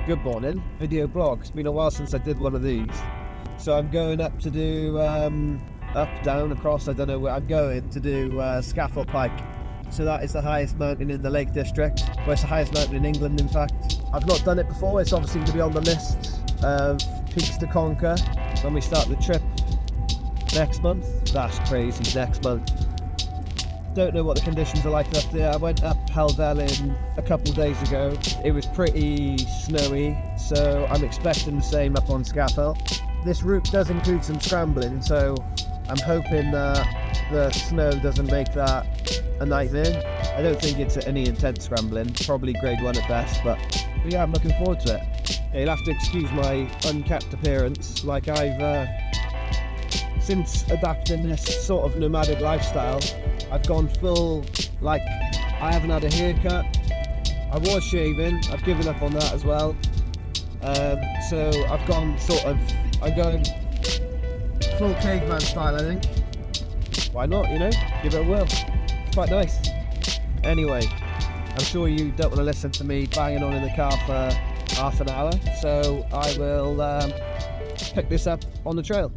Good morning, video blog. It's been a while since I did one of these. So I'm going up to do, up, down, across, I don't know where I'm going to do Scafell Pike. So that is the highest mountain in the Lake District. Well, it's the highest mountain in England, in fact. I've not done it before. It's obviously going to be on the list of peaks to conquer when we start the trip next month. That's crazy, next month. Don't know what the conditions are like up there. I went up Helvellyn a couple of days ago. It was pretty snowy, so I'm expecting the same up on Scafell. This route does include some scrambling, so I'm hoping that the snow doesn't make that a nightmare. I don't think it's any intense scrambling, probably grade 1 at best, but yeah, I'm looking forward to it. Yeah, you'll have to excuse my unkept appearance. Like, I've since adapting this sort of nomadic lifestyle, I've gone full, like, I haven't had a haircut. I was shaving, I've given up on that as well. So I've gone I'm going full caveman style, I think. Why not, you know? Give it a whirl. It's quite nice. Anyway, I'm sure you don't want to listen to me banging on in the car for half an hour, so I will pick this up on the trail.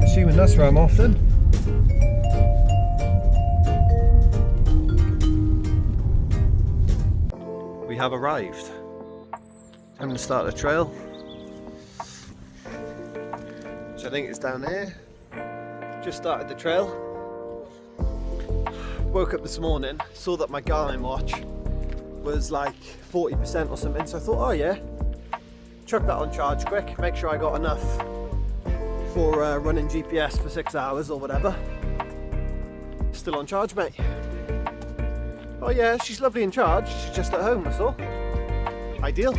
Assuming that's where I'm off then. We have arrived. I'm going to start the trail, which I think is down here. Just started the trail. Woke up this morning, saw that my Garmin watch was like 40% or something, so I thought, oh yeah, chuck that on charge quick, make sure I got enough for running GPS for 6 hours or whatever. Still on charge, mate. Oh yeah, she's lovely in charge, she's just at home, that's all. Ideal.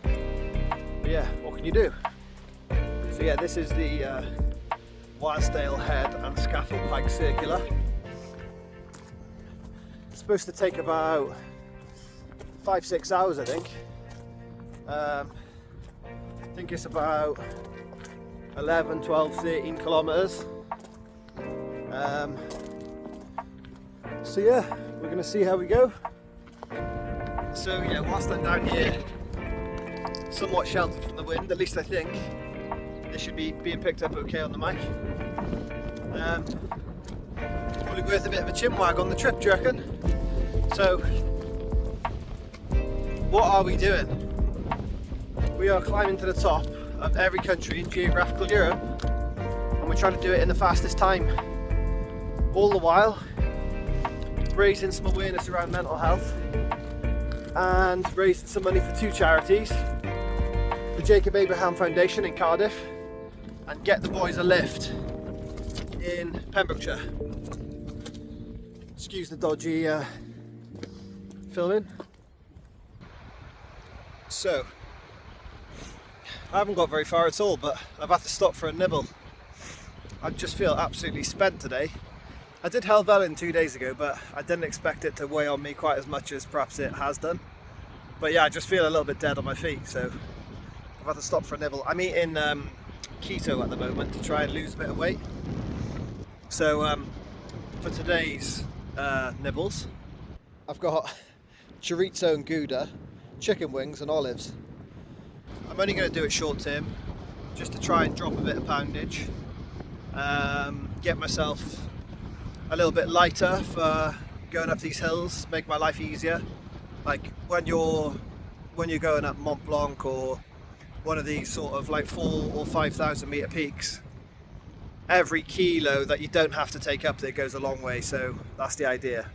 But yeah, what can you do? So yeah, this is the Warsdale Head and Scafell Pike Circular. It's supposed to take about 5-6 hours, I think. I think it's about 11, 12, 13 kilometers. So yeah, we're gonna see how we go. So yeah, whilst I'm down here, somewhat sheltered from the wind, at least I think. This should be being picked up okay on the mic. Probably worth a bit of a chinwag on the trip, do you reckon? So, what are we doing? We are climbing to the top of every country in geographical Europe, and we're trying to do it in the fastest time. All the while, raising some awareness around mental health and raising some money for 2 charities, the Jacob Abraham Foundation in Cardiff and Get the Boys a Lift in Pembrokeshire. Excuse the dodgy filming. So, I haven't got very far at all, but I've had to stop for a nibble. I just feel absolutely spent today. I did Helvellyn 2 days ago, but I didn't expect it to weigh on me quite as much as perhaps it has done. But yeah, I just feel a little bit dead on my feet, so I've had to stop for a nibble. I'm eating keto at the moment to try and lose a bit of weight. So for today's nibbles, I've got chorizo and gouda, chicken wings and olives. I'm only going to do it short term, just to try and drop a bit of poundage, get myself a little bit lighter for going up these hills, make my life easier. Like when you're going up Mont Blanc or one of these sort of like 4,000 or 5,000 meter peaks, every kilo that you don't have to take up there goes a long way, so that's the idea.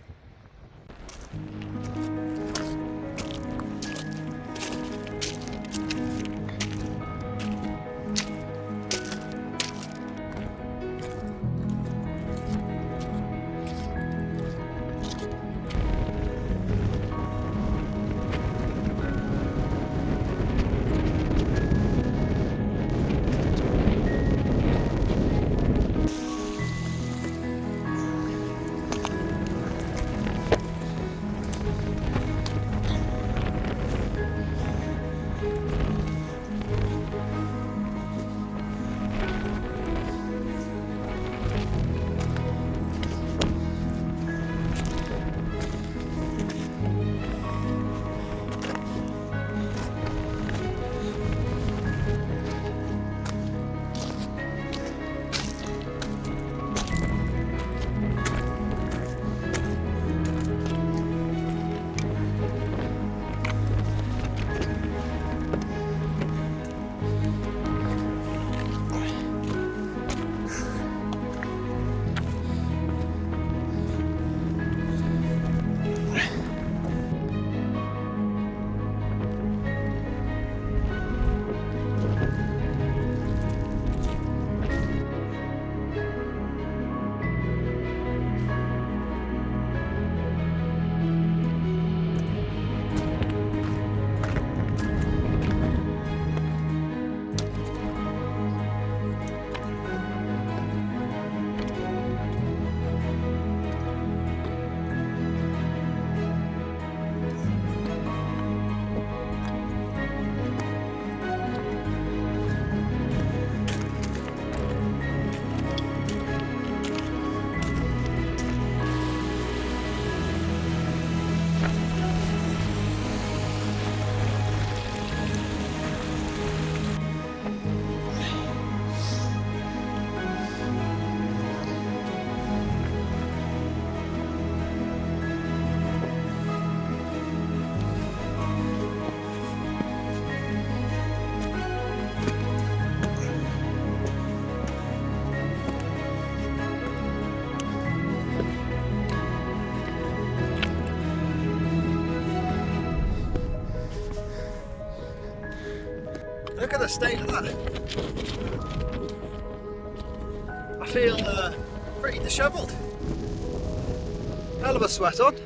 Look at the state of that. I feel pretty dishevelled. Hell of a sweat on.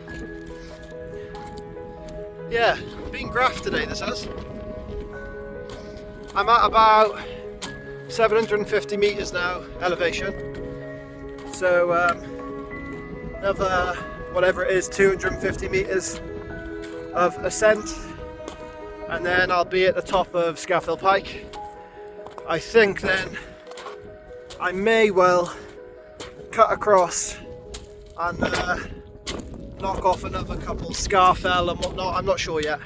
Yeah, been graphed today this has. I'm at about 750 metres now, elevation. So another, whatever it is, 250 metres of ascent. And then I'll be at the top of Scafell Pike. I think then I may well cut across and knock off another couple, Scafell and whatnot. I'm not sure yet.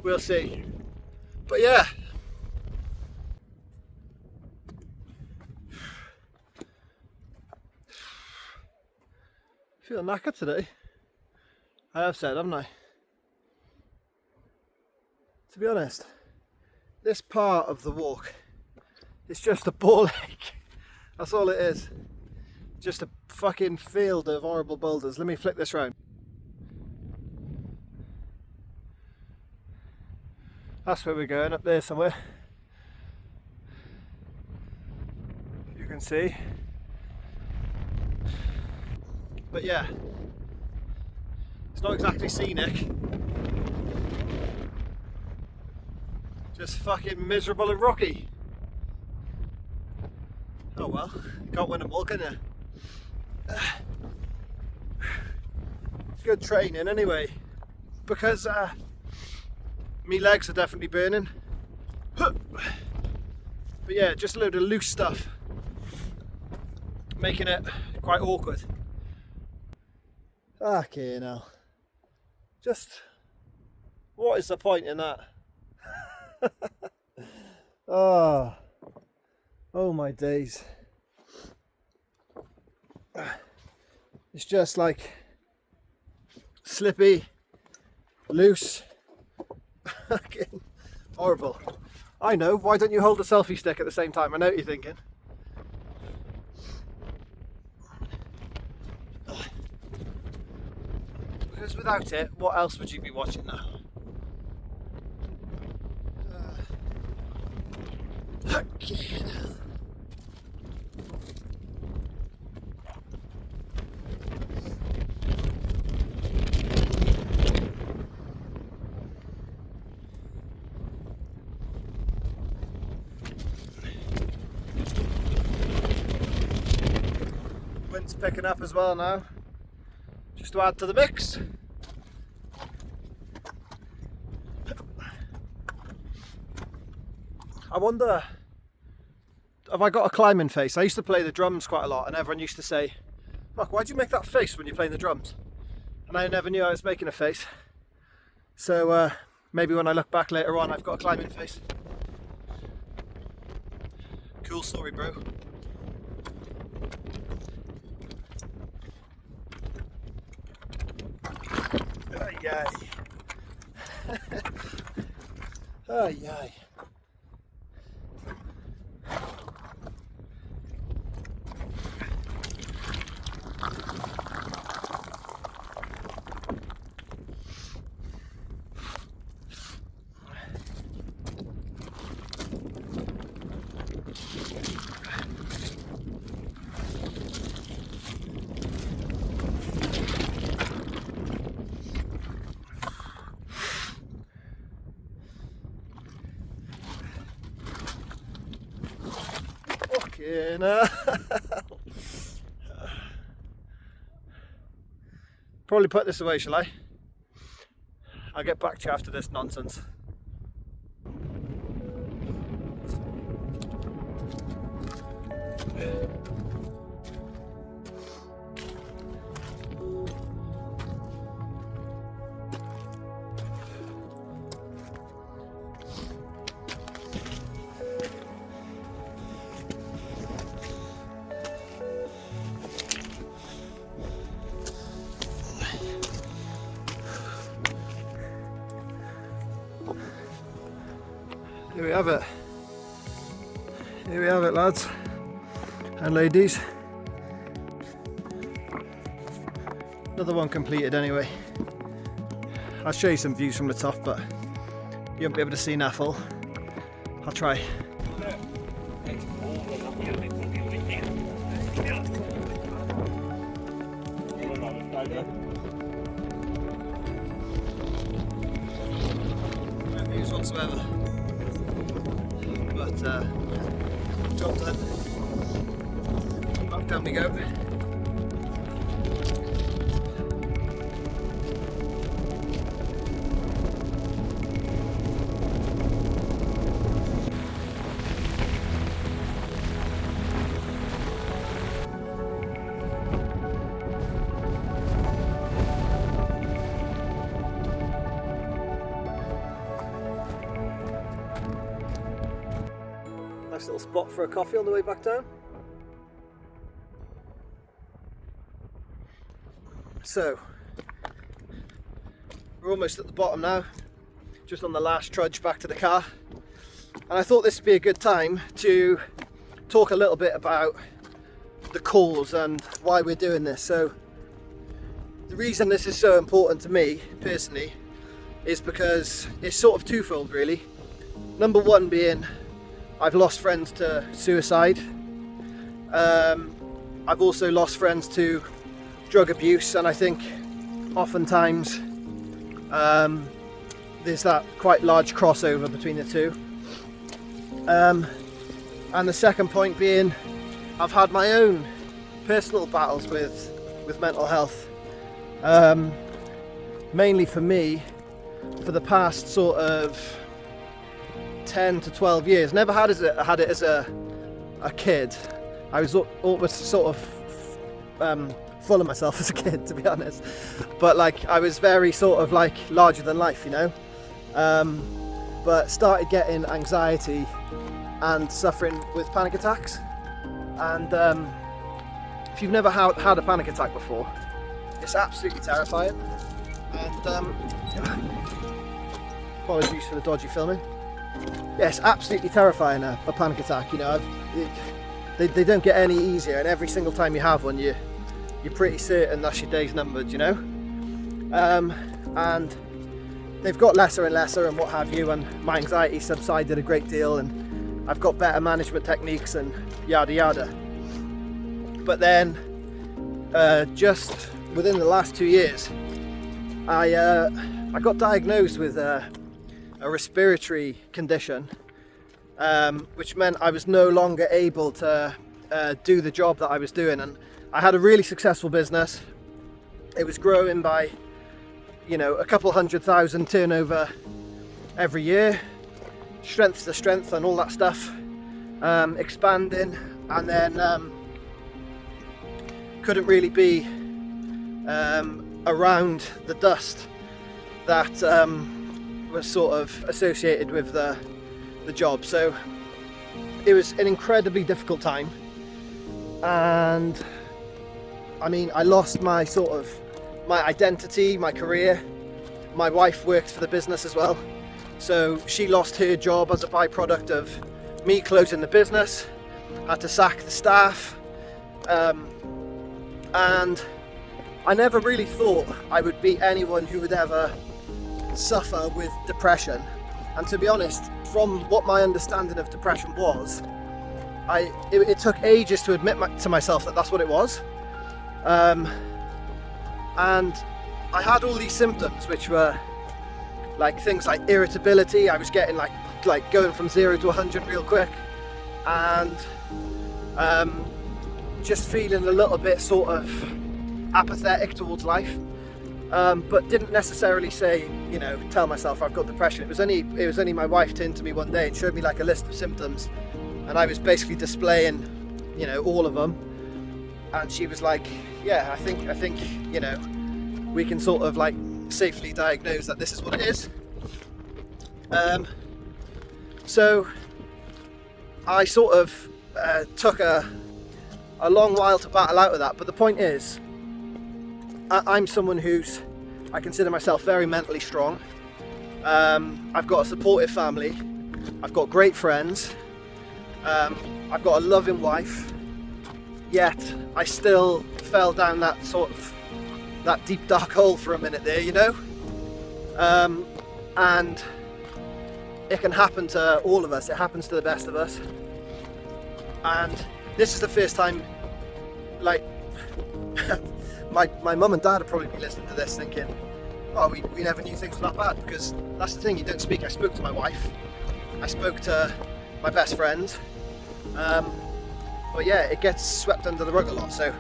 We'll see. But yeah. Feel knackered today. I have said, haven't I? To be honest, this part of the walk is just a ball ache. That's all it is. Just a fucking field of horrible boulders. Let me flip this round. That's where we're going, up there somewhere. You can see. But yeah, it's not exactly scenic. Just fucking miserable and rocky. Oh well, you can't win them all, can you? Good training anyway, because me legs are definitely burning. But yeah, just a load of loose stuff, making it quite awkward. Okay, now, just what is the point in that? Oh my days. It's just like slippy, loose, fucking horrible. I know, why don't you hold a selfie stick at the same time? I know what you're thinking. Because without it, what else would you be watching now? Okay. Wind's picking up as well now, just to add to the mix. I wonder, have I got a climbing face? I used to play the drums quite a lot and everyone used to say, "Mark, why'd you make that face when you're playing the drums?" And I never knew I was making a face. So maybe when I look back later on, I've got a climbing face. Cool story, bro. Ay, ay. Ay, ay. Probably put this away, shall I? I'll get back to you after this nonsense. Here we have it. Here we have it, lads and ladies. Another one completed anyway. I'll show you some views from the top, but you won't be able to see Scafell. I'll try. No views whatsoever. But job done. Back down we go. Nice little spot for a coffee on the way back down. So, we're almost at the bottom now, just on the last trudge back to the car. And I thought this would be a good time to talk a little bit about the cause and why we're doing this. So, the reason this is so important to me, personally, is because it's sort of twofold really. Number one being, I've lost friends to suicide. I've also lost friends to drug abuse, and I think oftentimes there's that quite large crossover between the two. And the second point being, I've had my own personal battles with mental health. Mainly for me, for the past sort of 10 to 12 years. Never had it as a kid. I was always sort of full of myself as a kid, to be honest. But like, I was very sort of like larger than life, you know. But started getting anxiety and suffering with panic attacks. And if you've never had a panic attack before, it's absolutely terrifying. And apologies for the dodgy filming. Yeah, it's absolutely terrifying, a panic attack. You know, they don't get any easier, and every single time you have one, you're pretty certain that's your day's numbered, you know. And they've got lesser and lesser, and what have you. And my anxiety subsided a great deal, and I've got better management techniques, and yada yada. But then, just within the last 2 years, I got diagnosed with a respiratory condition, which meant I was no longer able to do the job that I was doing. And I had a really successful business. It was growing by, you know, a couple 100,000 turnover every year, strength to strength and all that stuff, expanding, and then couldn't really be around the dust that was sort of associated with the job. So it was an incredibly difficult time, and I mean, I lost my identity, my career. My wife works for the business as well, so she lost her job as a byproduct of me closing the business. Had to sack the staff, and I never really thought I would be anyone who would ever suffer with depression. And to be honest, from what my understanding of depression was, it took ages to admit to myself that that's what it was. And I had all these symptoms, which were like things like irritability. I was getting like going from 0 to 100 real quick, and just feeling a little bit sort of apathetic towards life. But didn't necessarily say, you know, tell myself I've got depression. It was only my wife turned to me one day and showed me like a list of symptoms, and I was basically displaying, you know, all of them. And she was like, yeah, I think, you know, we can sort of like safely diagnose that this is what it is. So I sort of took a long while to battle out of that. But the point is, I'm someone I consider myself very mentally strong. I've got a supportive family. I've got great friends. I've got a loving wife. Yet I still fell down that deep dark hole for a minute there, you know. And it can happen to all of us. It happens to the best of us. And this is the first time, like, my mum and dad would probably be listening to this thinking, oh, we never knew things were that bad, because that's the thing, you don't speak. I spoke to my wife, I spoke to my best friend, but yeah, it gets swept under the rug a lot, so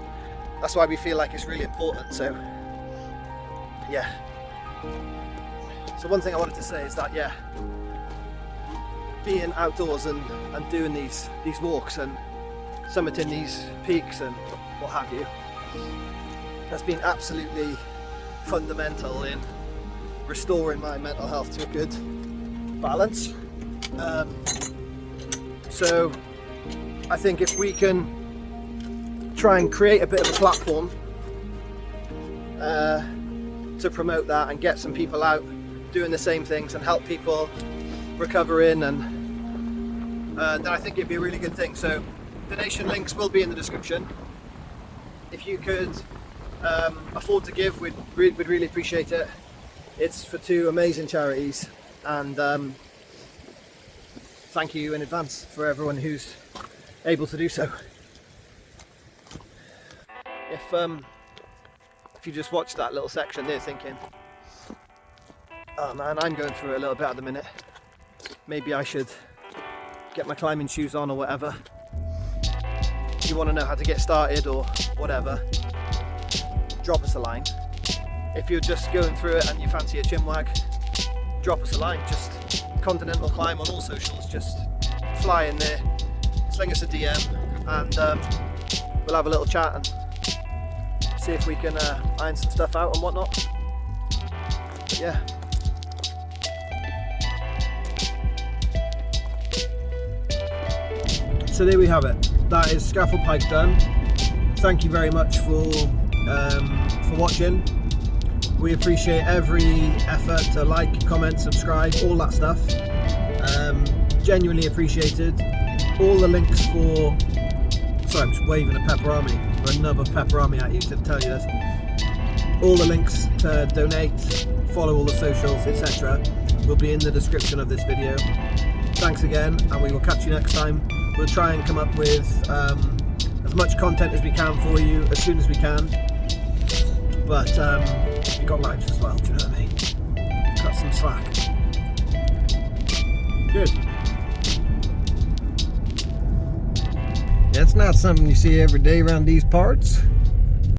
that's why we feel like it's really important. So yeah, so one thing I wanted to say is that, yeah, being outdoors and doing these walks and summiting these peaks and what have you has been absolutely fundamental in restoring my mental health to a good balance. So I think if we can try and create a bit of a platform to promote that and get some people out doing the same things and help people recovering, and then I think it'd be a really good thing. So donation links will be in the description. If you could afford to give, we'd really appreciate it. It's for 2 amazing charities, and thank you in advance for everyone who's able to do so. If you just watched that little section there thinking, oh man, I'm going through it a little bit at the minute, maybe I should get my climbing shoes on or whatever. If you want to know how to get started or whatever, drop us a line. If you're just going through it and you fancy a chinwag, drop us a line. Just Continental Climb on all socials, just fly in there, sling us a DM, and we'll have a little chat and see if we can iron some stuff out and whatnot. But yeah. So there we have it. That is Scafell Pike done. Thank you very much for watching. We appreciate every effort to like, comment, subscribe, all that stuff. Genuinely appreciated. All the links for... Sorry, I'm just waving a pepperami, or a nub of pepperami at you to tell you this. All the links to donate, follow all the socials, etc. will be in the description of this video. Thanks again, and we will catch you next time. We'll try and come up with as much content as we can for you as soon as we can. But we've got lives as well, do you know what I mean? Cut some slack. Good. Yeah, it's not something you see every day around these parts.